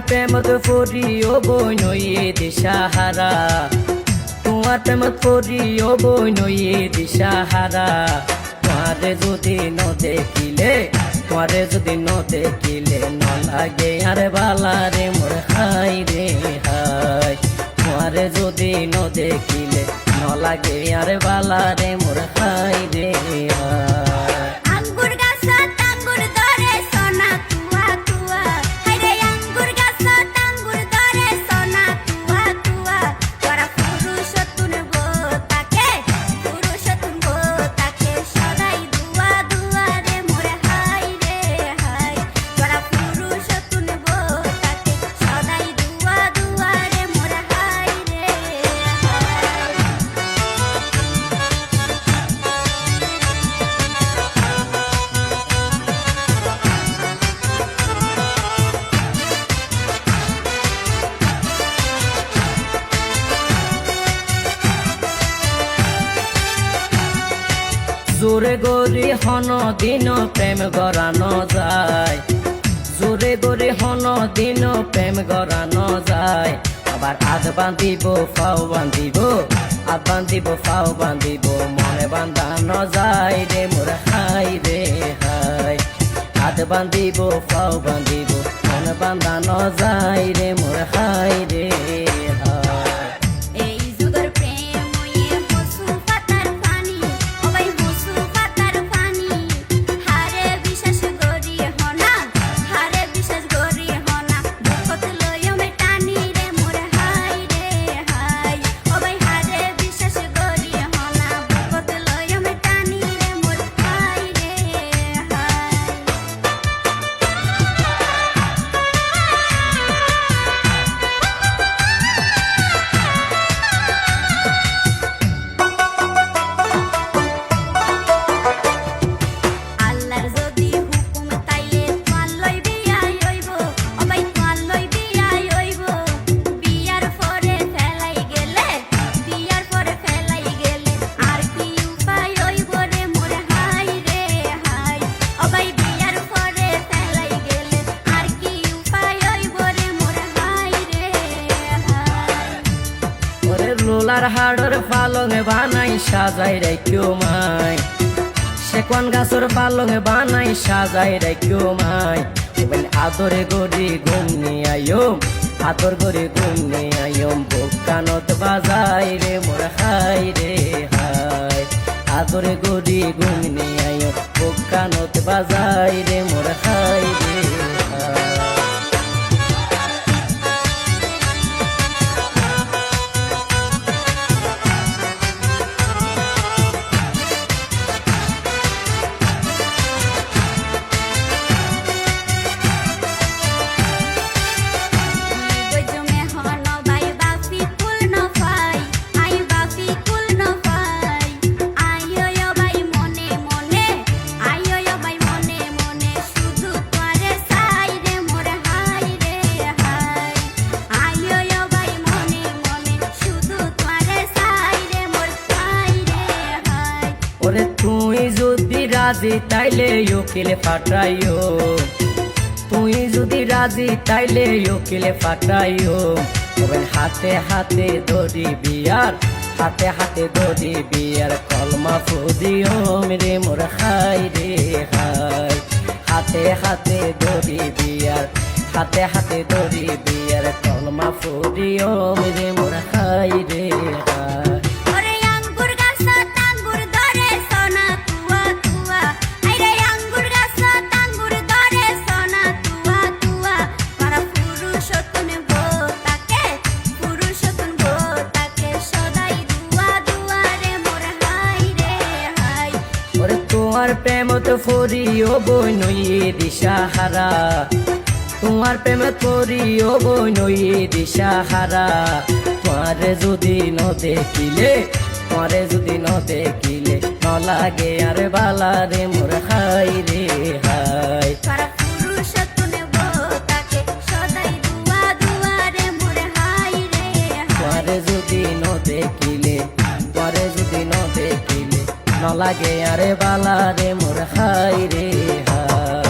প্রেমত পড়িও বই নইয়ে দিশাহারা, তোমার প্রেমত পড়িও বই নইয়ে দিশাহারা। তোমারে যদি ন দেখিলে, তোমারে যদি ন দেখিলে ন লাগে আর বালারে মোর হাই রে হাই। তোমারে যদি ন দেখিলে ন লাগে আর বালারে মোর হাই রে হাই। জোরে গরি হন দিন প্রেম গড়ানো যায়, জোরে গরি হন দিন প্রেম গড়ানো যায়। আবার আধ বান্ধিব ফাও বান্ধিব, আধ বান্ধিব ফাও বান্ধিব, মনে বান্ধানো যায় রে মোর হাই রে হাই। আধ বান্ধিব ফাও বান্ধিব, মনে বান্ধানো যায় রে মোর হাই রে হাই। লোলার হাড়ের পালং বানাই সাজাই রাখিও মাই, সেকোয়ান গাছের পালং বানাই সাজাই রাখিও মাই। আদরে গরি ঘুমনি আয়ম, আদর গরি ঘুমনি আয়ম, বোকানত বাজাই রে মোর হাই রে হাই। আদরে গরি ঘুমনি আয়ম, বোকানত বাজাই রে মোর হাই রে হাই। ওরে তুই যদি রাজি তাইলে উকিলে ফাটাইও, তুই যদি রাজি তাইলে উকিলে ফাটাইও। হাতে হাতে দড়ি বিয়ার, হাতে হাতে দড়ি বিয়ার, কলমা ফুদিও রে মোর হাই রে হাই। হাতে হাতে দড়ি বিয়ার, হাতে হাতে দড়ি বিয়ার, কলমা ফুদিও রে মোর হাই রে হাই। তোমার প্রেমত পড়িও বই নইয়ে দিশাহারা, তোমার প্রেমত পড়িও বই নইয়ে দিশাহারা। তোমারে যদি ন দেখিলে, তোমারে যদি ন দেখিলে ন লাগে আর বালারে মোর হাই রে হাই। তোমারে যদি ন দেখিলে, তোমারে যদি ন দেখিলে ন লাগে আরে বালারে মোর হাই রে হাই।